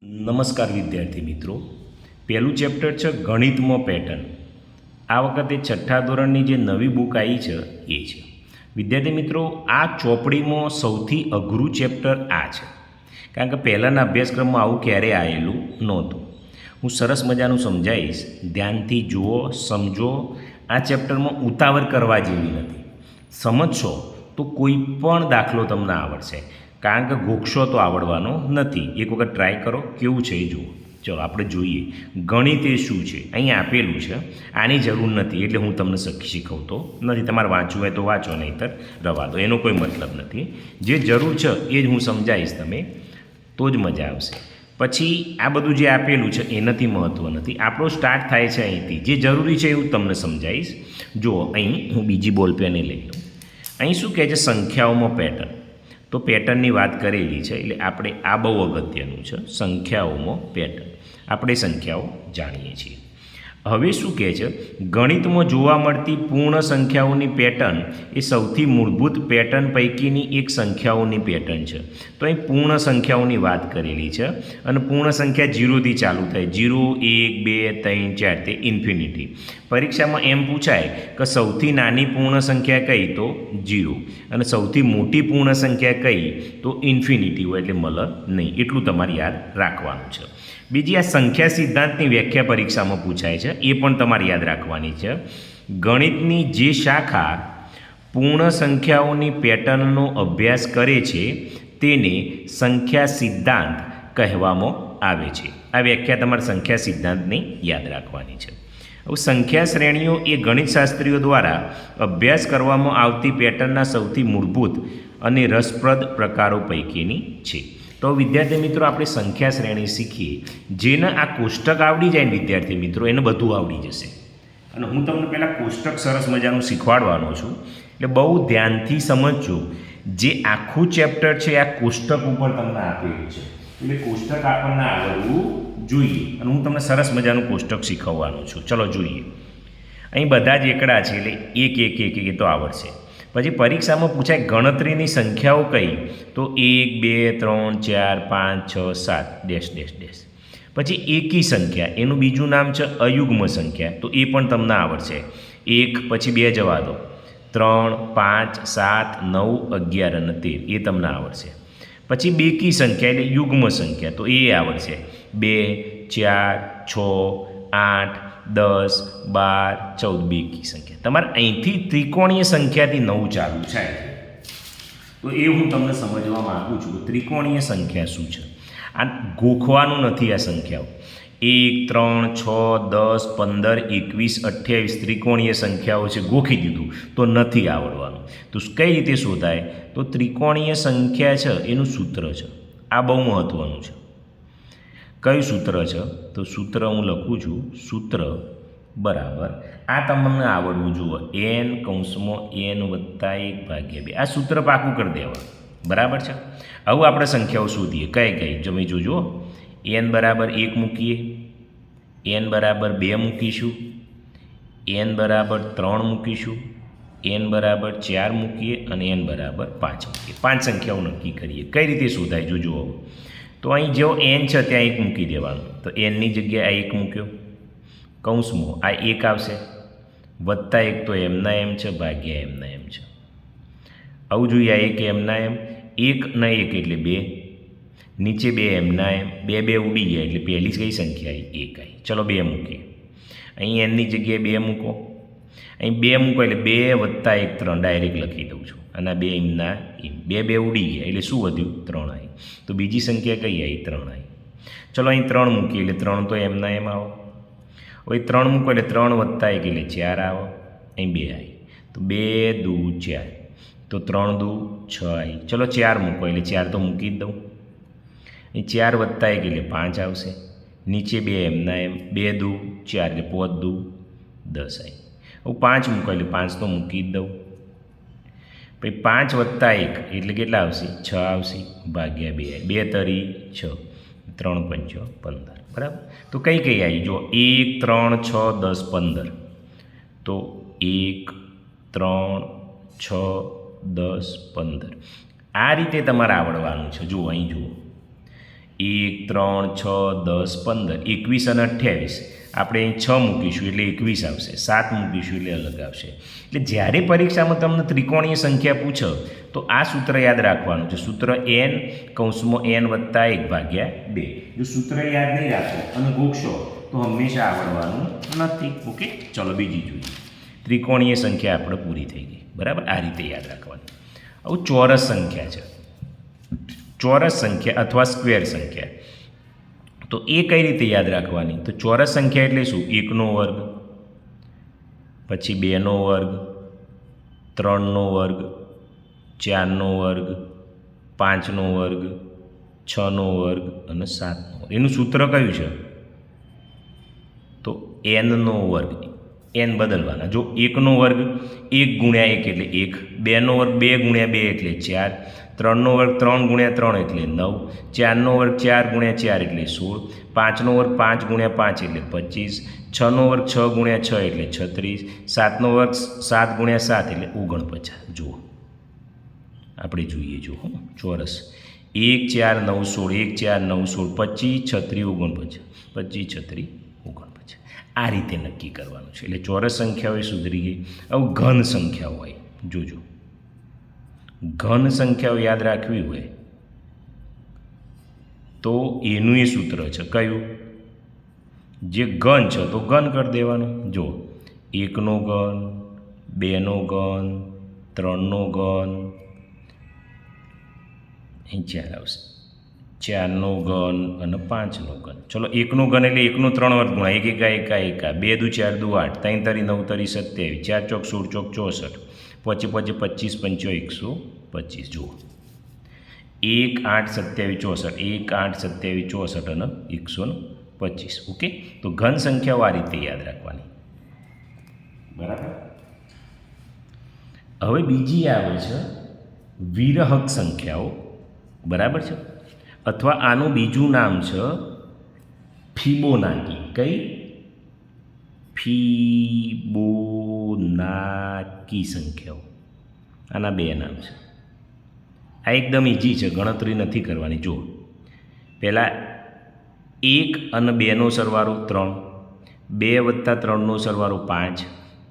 નમસ્કાર વિદ્યાર્થી મિત્રો. પહેલું ચેપ્ટર છે ગણિતમાં પેટર્ન. આ વખતે છઠ્ઠા ધોરણની જે નવી બુક આવી છે એ છે. વિદ્યાર્થી મિત્રો, આ ચોપડીમાં સૌથી અઘરું ચેપ્ટર આ છે, કારણ કે પહેલાંના અભ્યાસક્રમમાં આવું ક્યારેય આવેલું નહોતું. હું સરસ મજાનું સમજાવીશ, ધ્યાનથી જુઓ, સમજો. આ ચેપ્ટરમાં ઉતાવળ કરવા જેવી નથી. સમજશો તો કોઈ પણ દાખલો તમને આવડશે, કારણ કે ગોખશો તો આવડવાનો નથી. એક વખત ટ્રાય કરો, કેવું છે એ જુઓ. ચલો આપણે જોઈએ ગણિત એ શું છે. અહીં આપેલું છે, આની જરૂર નથી એટલે હું તમને શીખવતો નથી. તમારે વાંચવું હોય તો વાંચો, નહીંતર રવા દો, એનો કોઈ મતલબ નથી. જે જરૂર છે એ જ હું સમજાવીશ, તમે તો જ મજા આવશે. પછી આ બધું જે આપેલું છે એનાથી મહત્ત્વ નથી. આપણો સ્ટાર્ટ થાય છે અહીંથી. જે જરૂરી છે એવું તમને સમજાવીશ. જુઓ, અહીં હું બીજી બોલ પેને લઈ લઉં. અહીં શું કહે છે? સંખ્યાઓમાં પેટર્ન. તો પેટર્નની વાત કરેલી છે એટલે આપણે આ બહુ અગત્યનું છે. સંખ્યાઓમાં પેટર્ન, આપણે સંખ્યાઓ જાણીએ છીએ. હવે શું કહે છે? ગણિતમાં જોવા મળતી પૂર્ણ સંખ્યાઓની પેટર્ન એ સૌથી મૂળભૂત પેટર્ન પૈકીની એક સંખ્યાઓની પેટર્ન છે. તો અહીં પૂર્ણ સંખ્યાઓની વાત કરેલી છે, અને પૂર્ણ સંખ્યા 0થી ચાલુ થાય. 0, 1, 2, 3, 4 તે ઇન્ફિનિટી. પરીક્ષામાં એમ પૂછાય કે સૌથી નાની પૂર્ણ સંખ્યા કઈ? તો 0. અને સૌથી મોટી પૂર્ણ સંખ્યા કઈ? તો ઇન્ફિનિટી હોય, એટલે મળે નહીં. એટલું તમારે યાદ રાખવાનું છે. બીજી, આ સંખ્યા સિદ્ધાંતની વ્યાખ્યા પરીક્ષામાં પૂછાય છે, એ પણ તમારે યાદ રાખવાની છે. ગણિતની જે શાખા પૂર્ણ સંખ્યાઓની પેટર્નનો અભ્યાસ કરે છે તેને સંખ્યા સિદ્ધાંત કહેવામાં આવે છે. આ વ્યાખ્યા તમારે સંખ્યા સિદ્ધાંતની યાદ રાખવાની છે. હવે સંખ્યા શ્રેણીઓ એ ગણિતશાસ્ત્રીઓ દ્વારા અભ્યાસ કરવામાં આવતી પેટર્નના સૌથી મૂળભૂત અને રસપ્રદ પ્રકારો પૈકીની છે. તો વિદ્યાર્થી મિત્રો, આપણે સંખ્યા શ્રેણી શીખીએ. જેને આ કોષ્ટક આવડી જાય ને વિદ્યાર્થી મિત્રો, એને બધું આવડી જશે. અને હું તમને પહેલાં કોષ્ટક સરસ મજાનું શીખવાડવાનો છું, એટલે બહુ ધ્યાનથી સમજજો. જે આખું ચેપ્ટર છે આ કોષ્ટક ઉપર તમને આપેલું છે, એટલે કોષ્ટક આપણને આવડવું જોઈએ. અને હું તમને સરસ મજાનું કોષ્ટક શીખવવાનું છું. ચલો જોઈએ. અહીં બધા જ એકડા છે, એટલે એક એક એક એક તો આવડશે. પછી પરીક્ષામાં પૂછાય ગણતરીની સંખ્યાઓ કઈ? તો 1, 2, 3, 4, 5, 6, 7 ડેશ ડેશ ડેશ. પછી એકી સંખ્યા, એનું બીજું નામ છે અયુગ્મ સંખ્યા, તો એ પણ તમને આવડશે. 1 પછી 2 જવા દો, 3, 5, 7, 9, 11 અને 13 એ તમને આવડશે. પછી બેકી સંખ્યા એટલે યુગ્મ સંખ્યા, તો એ આવડશે. 2, 4, 6, 8, 10, 12, 14 બેકી સંખ્યા. તમારે અહીંથી ત્રિકોણીય સંખ્યાથી 9 ચાલુ થાય, તો એ હું તમને સમજવા માગું છું. ત્રિકોણીય સંખ્યા શું છે? આ ગોખવાનું નથી. આ સંખ્યાઓ 1, 3, 6, 10, 15, 21, 28 ત્રિકોણીય સંખ્યાઓ છે. ગોખી દીધું તો નથી આવડવાનું. તો કઈ રીતે શોધાય? તો ત્રિકોણીય સંખ્યા છે એનું સૂત્ર છે. આ બહુ મહત્ત્વનું છે. કયું સૂત્ર છે? તો સૂત્ર હું લખું છું. સૂત્ર બરાબર આ તમને આવડવું જુઓ. n કૌંસમાં n વત્તા 1/2. આ સૂત્ર પાકું કરી દેવા. બરાબર છે. હવે આપણે સંખ્યાઓ શોધીએ. કઈ કઈ જમી જોજો. n બરાબર 1 મૂકીએ, n બરાબર 2 મૂકીશું, n બરાબર 3 મૂકીશું, n બરાબર 4 મૂકીએ અને n બરાબર 5 મૂકીએ. 5 સંખ્યાઓ નક્કી કરીએ. કઈ રીતે શોધાય જોજો. હવે તો અહીં જેવો n છે ત્યાં 1 મૂકી દેવાનું. તો nની જગ્યાએ આ 1 મૂક્યો, કૌંસમાં આ 1 આવશે, વત્તા 1 તો એમના એમ છે, ભાગ્યા એમના એમ છે. આવું જોઈએ. આ 1 એમના એમ, 1 ના 1 એટલે 2, નીચે 2 એમના એમ, 2 2 ઉડી ગયા એટલે પહેલી કઈ સંખ્યા આવી? 1 આવી. ચલો 2 મૂકીએ. અહીં nની જગ્યાએ 2 મૂકો, અહીં 2 મૂકો એટલે 2 વત્તા 1 3 ડાયરેક્ટ લખી દઉં છું. અને 2 એમના એમ, 2 2 ઉડી ગયા એટલે શું વધ્યું? 3 આવી. તો બીજી સંખ્યા કઈ આવી? 3 આવી. ચલો અહીં 3 મૂકીએ એટલે 3 તો એમના એમ આવો. હવે 3 મૂકો એટલે 3 વત્તા 1 એટલે 4 આવો. અહીં 2 આવી. તો 2 દુ 4, તો 3 દુ 6 આવી. ચલો 4 મૂકો એટલે 4 તો મૂકી જ દઉં. અહીં 4 વત્તા 1 એટલે 5 આવશે. નીચે 2 એમના એમ, 2 દુ 4 એટલે 5 દુ 10 આવી. હવે 5 મૂકો એટલે 5 તો મૂકી જ દઉં. પછી 5 વત્તા 1 એટલે કેટલા આવશે? 6 આવશે, ભાગ્યા 2. 2 તરી 6, 3 5 15. બરાબર. તો કઈ કઈ આવી? જો 1, 3, 6, 10, 15. તો 1, 3, 6, 10, 15. આ રીતે તમારે આવડવાનું છે. જુઓ અહીં જુઓ. 1, 3, 6, 10, 15, 21 અને 28. આપણે અહીં 6 મૂકીશું એટલે 21 આવશે, 7 મૂકીશું એટલે અલગ આવશે. એટલે જ્યારે પરીક્ષામાં તમને ત્રિકોણીય સંખ્યા પૂછો તો આ સૂત્ર યાદ રાખવાનું છે. સૂત્ર n કૌંસમાં n વત્તા 1/2. જો સૂત્ર યાદ નહીં રાખો અને ગોખશો તો હંમેશા આવડવાનું નથી. ઓકે, ચલો બીજી જોઈએ. ત્રિકોણીય સંખ્યા આપણે પૂરી થઈ ગઈ. બરાબર, આ રીતે યાદ રાખવાની. હવે ચોરસ સંખ્યા છે. ચોરસ સંખ્યા અથવા સ્ક્વેર સંખ્યા, તો એ કઈ રીતે યાદ રાખવાની? તો ચોરસ સંખ્યા એટલે શું? 1નો વર્ગ, પછી 2નો વર્ગ, 3નો વર્ગ, 4નો વર્ગ, 5નો વર્ગ, 6નો વર્ગ અને 7નો વર્ગ. એનું સૂત્ર કયું છે? તો nનો વર્ગ. n બદલવાના. જો 1નો વર્ગ 1 ગુણ્યા 1 એટલે 1, 2નો વર્ગ 2 ગુણ્યા 2 એટલે 4, 3નો વર્ગ 3 ગુણ્યા 3 એટલે 9, 4નો વર્ગ 4 ગુણ્યા 4 એટલે 16, 5નો વર્ગ 5 ગુણ્યા 5 એટલે 25, 6નો વર્ગ 6 ગુણ્યા 6 એટલે 36, 7નો વર્ગ 7 ગુણ્યા 7 એટલે 49. જુઓ, આપણે જોઈએ. જો ચોરસ 1, 4, 9, 16, 1, 4, 9, 16, 25, 36, 49, 25, 36, 49. આ રીતે નક્કી કરવાનું છે. એટલે ચોરસ સંખ્યા હોય સુધરી ગઈ. હવે ઘન સંખ્યાઓ હોય, જોજો. ઘન સંખ્યાઓ યાદ રાખવી હોય તો એનું એ સૂત્ર છે. કયું? જે ઘન છે તો ઘન કરી દેવાનું. જો 1નો ઘન, 2નો ઘન, 3નો ઘન, અહીં 4 આવશે, 4નો ઘન અને 5નો ઘન. ચલો 1નો ઘન એટલે 1નો 3 વર્ગ ગુણ્યા 1 એકા 1 2 દુ 4 દુ 8, 3 તરી 9 તરી 27, 4 ચોક 16 ચોક 64, પછી 25 પંચો 125. જુઓ 1, 8, 27, 64, 1, 8, 27, 64 અને 125. ઓકે, તો ઘન સંખ્યાઓ આ રીતે યાદ રાખવાની. બરાબર. હવે બીજી આવે છે વિરહક સંખ્યાઓ. બરાબર છે, અથવા આનું બીજું નામ છે ફિબોનાકી. કઈ? ફિબોનાકી સંખ્યાઓ. આના બે નામ છે. આ એકદમ ઇઝી છે, ગણતરી નથી કરવાની. જુઓ, પહેલાં 1 અને 2નો સરવાળો 3, 2 વત્તા 3નો સરવાળો 5,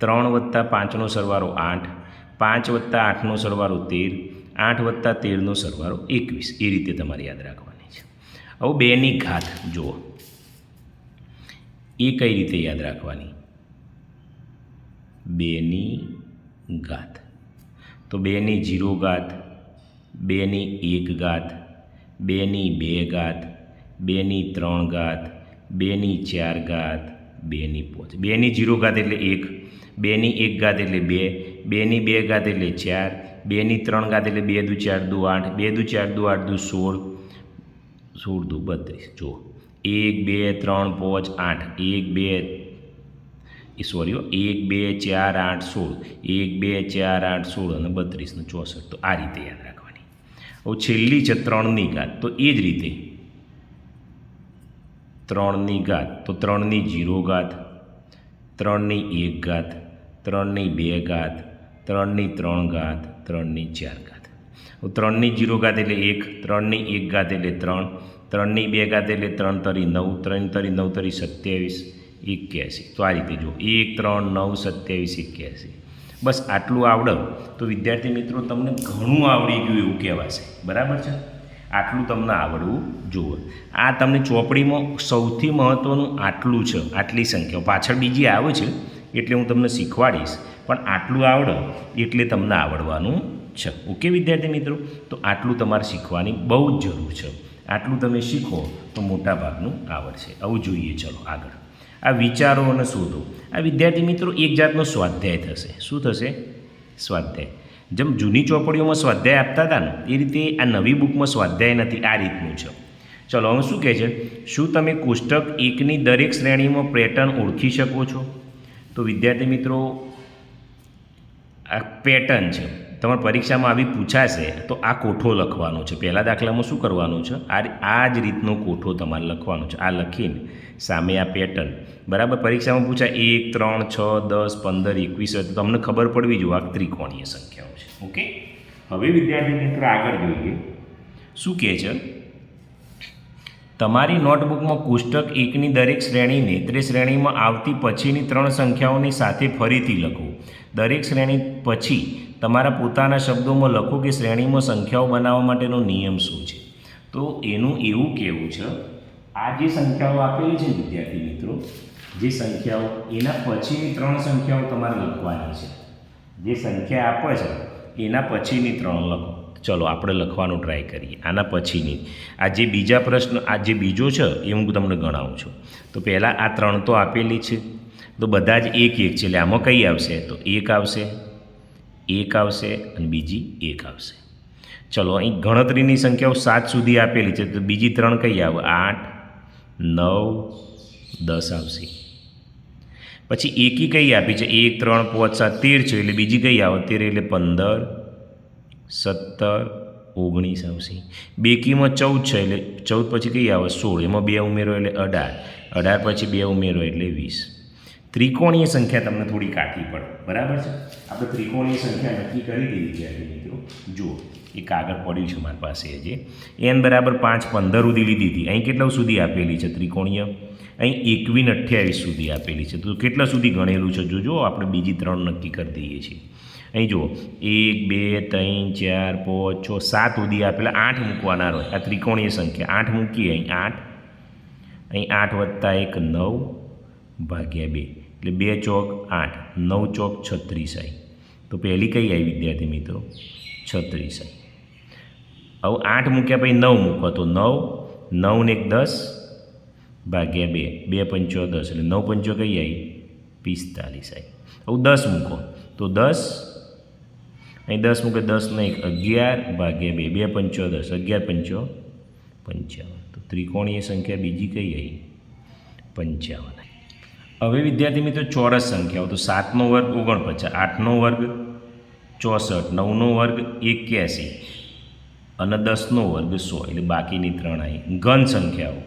3 વત્તા 5નો સરવાળો 8, 5 વત્તા 8નો સરવાળો 13, 8 વત્તા 13નો સરવાળો 21. એ રીતે તમારે યાદ રાખવાની છે. હવે 2ની ઘાત જુઓ, એ કઈ રીતે યાદ રાખવાની? 2ની ઘાત તો 2ની 0 ઘાત, 2ની 1 ઘાત, 2ની 2 ઘાત, 2ની 3 ઘાત, 2ની 4 ઘાત, 2ની 5. 2ની 0 ઘાત એટલે 1, 2ની 1 ઘાત એટલે 2, 2ની 2 ઘાત એટલે 4, 2ની 3 ઘાત એટલે 2 દુ 4 દુ 8, 2 દુ 4 દુ 8 દુ 16, 16 દુ 32. જુઓ 1, 2, 3, 5, 8, 1, 2 1, 2, 4, 8, 16, 1, 2, 4, 8, 16 અને 32 ને 64. તો આ રીતે યાદ રાખવાની. હવે છેલ્લી છે 3ની ઘાત. તો એ જ રીતે 3ની ઘાત, તો 3ની 0 ઘાત, 3ની 1 ઘાત, 3ની 2 ઘાત, 3ની 3 ઘાત, 3ની 4 ઘાત. હવે 3ની 0 ઘાત એટલે 1, 3ની 1 ઘાત એટલે 3, 3ની 2 ઘાત એટલે 3 તરી 9, 3 તરી 9 તરી 27, 81. તો આ રીતે જુઓ 1, 3, 9, 27, 81. બસ આટલું આવડે તો વિદ્યાર્થી મિત્રો તમને ઘણું આવડી ગયું એવું કહેવાશે. બરાબર છે? આટલું તમને આવડવું જુઓ. આ તમને ચોપડીમાં સૌથી મહત્ત્વનું આટલું છે, આટલી સંખ્યાઓ. પાછળ બીજી આવે છે એટલે હું તમને શીખવાડીશ, પણ આટલું આવડે એટલે તમને આવડવાનું છે. ઓકે વિદ્યાર્થી મિત્રો, તો આટલું તમારે શીખવાની બહુ જ જરૂર છે. આટલું તમે શીખો તો મોટાભાગનું આવડશે. આવું જોઈએ. ચલો આગળ. આ વિચારો અને શોધો. આ વિદ્યાર્થી મિત્રો એક જાતનો સ્વાધ્યાય થશે. શું થશે? સ્વાધ્યાય. જેમ જૂની ચોપડીઓમાં સ્વાધ્યાય આપતા હતા ને એ રીતે આ નવી બુકમાં સ્વાધ્યાય નથી, આ રીતનું છે. ચલો હવે શું કહે છે? શું તમે કોષ્ટક 1ની દરેક શ્રેણીમાં પેટર્ન ઓળખી શકો છો? તો વિદ્યાર્થી મિત્રો આ પેટર્ન છે. તમારી પરીક્ષામાં આવી પૂછાશે તો આ કોઠો લખવાનો છે. પહેલા દાખલામાં શું કરવાનું છે? આ જ રીતનો કોઠો તમારે લખવાનો છે. આ લખીને સામે આ પેટર્ન. બરાબર? પરીક્ષામાં પૂછાય 1, 3, 6, 10, 15, 21 તો તમને ખબર પડવી જોઈએ આ ત્રિકોણીય સંખ્યાઓ છે. ઓકે, હવે વિદ્યાર્થી મિત્રો આગળ જોઈએ શું કહે છે. તમારી નોટબુકમાં પુસ્તક એકની દરેક શ્રેણીને તે શ્રેણીમાં આવતી પછીની 3 સંખ્યાઓની સાથે ફરીથી લખો. દરેક શ્રેણી પછી તમારા પોતાના શબ્દોમાં લખો કે શ્રેણીમાં સંખ્યાઓ બનાવવા માટેનો નિયમ શું છે. તો એનું એવું કહેવું છે, આ જે સંખ્યાઓ આપેલી છે વિદ્યાર્થી મિત્રો, જે સંખ્યાઓ એના પછીની 3 સંખ્યાઓ તમારે લખવાની છે. જે સંખ્યા આપે છે એના પછીની 3 લખો. ચલો આપણે લખવાનું ટ્રાય કરીએ. આના પછીની આ જે બીજા પ્રશ્ન, આ જે બીજો છે એ હું તમને ગણાવું છું. તો પહેલાં આ 3 તો આપેલી છે, તો બધા જ એક એક છે, એટલે આમાં કઈ આવશે? તો એક આવશે, એક આવશે અને બીજી એક આવશે. ચલો અહીં ગણતરીની સંખ્યાઓ 7 સુધી આપેલી છે, તો બીજી 3 કઈ આવે? 8, 9, 10 આવશે. પછી એકી કઈ આપી છે? 1, 3, 5, 7, 13 છે, એટલે બીજી કઈ આવે? 13 એટલે 15, 17, 19 આવશે. બેકીમાં 14 છે, એટલે 14 પછી કઈ આવે? 16. એમાં 2 ઉમેરો એટલે 18, 18 પછી 2 ઉમેરો એટલે 20. ત્રિકોણીય સંખ્યા તમને થોડી કાઢવી પડે, બરાબર છે. આપણે ત્રિકોણીય સંખ્યા નક્કી કરી દીધી વિદ્યાર્થી મિત્રો. જુઓ એ કાગળ પડ્યું છે મારી પાસે, જે n બરાબર 5, 15 સુધી લીધી હતી. અહીં કેટલા સુધી આપેલી છે ત્રિકોણીય? અહીં 21, 28 સુધી આપેલી છે. તો કેટલા સુધી ગણેલું છે જોજો, આપણે બીજી 3 નક્કી કરી દઈએ છીએ. અહીં જુઓ 1, 2, 3, 4, 5, 6, 7 સુધી આપેલા. 8 મૂકવાના હોય. આ ત્રિકોણીય સંખ્યા 8 મૂકીએ. અહીં 8, અહીં 8 વત્તા 1 9 ભાગ્યા 2, એટલે 2 ચોક 8, 9 ચોક 36 આવી. તો પહેલી કઈ આવી વિદ્યાર્થી મિત્રો? 36 આવી. હવે 8 મૂક્યા પછી 9 મૂકો, તો 9, 9 ને 1 10 ભાગ્યા 2, 2 પંચો 10, એટલે 9 પંચો કઈ આવી? 45 આવી. હવે 10 મૂકો, તો 10, અહીં 10 મૂકે, 10 ને 1 11 ભાગ્યા 2, 2 પંચો 10, 11 પંચો 55. તો ત્રિકોણીય સંખ્યા બીજી કઈ આવી? 55. હવે વિદ્યાર્થી મિત્રો ચોરસ સંખ્યાઓ, તો 7નો વર્ગ 49, 8નો વર્ગ 64, 9નો વર્ગ 81 અને 10નો વર્ગ 100, એટલે બાકીની 3 આવી. ઘન સંખ્યાઓ